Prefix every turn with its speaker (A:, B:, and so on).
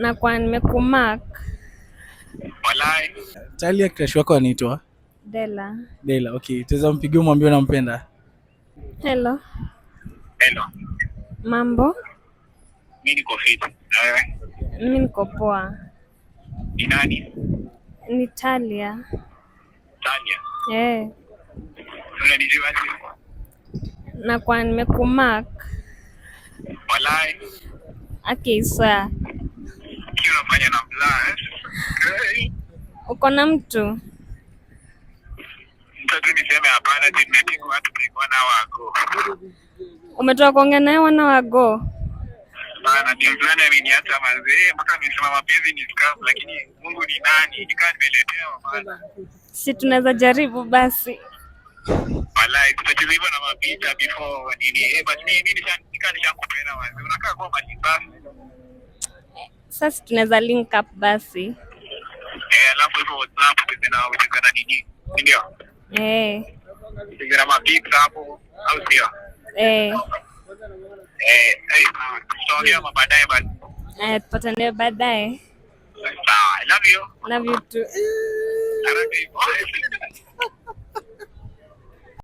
A: Na kwa nimekumark.
B: Walai. Talia crush wako anaitwa?
A: Dela.
B: Dela, okay. Teza mpigie mwambie unampenda.
A: Hello.
B: Hello.
A: Mambo?
B: Mimi niko fit. Na wewe?
A: Mimi niko poa.
B: Ni nani?
A: Ni Talia.
B: Talia.
A: Unanijua
B: aje?
A: Na kwa nimekumark.
B: Walai.
A: Okay, sawa.
B: Kile unafanya na mlaa.
A: Uko na mtu?
B: Mtatu niseme hapana, nimepiga watu kwa na wako.
A: Umetoka kuongea naye wana wago?
B: Bana timplana ameniacha manze, mpaka nimesema mapenzi ni scam, lakini Mungu ni nani? Nikaa nimeletewa bana.
A: Si tunaweza jaribu basi.
B: Walai, tutacheza na mapicha before nini? But mimi nishakupenda manze. Unakaa kwa matibasi.
A: Sasa tunaweza link up basi.
B: Alafu hivyo WhatsApp utaweza na nini? Ndio. Tuna mapicha hapo au sio? Tutaongea baadaye basi.
A: Tupatane baadaye.
B: Sawa, I love you.
A: Love you too.
B: I love you.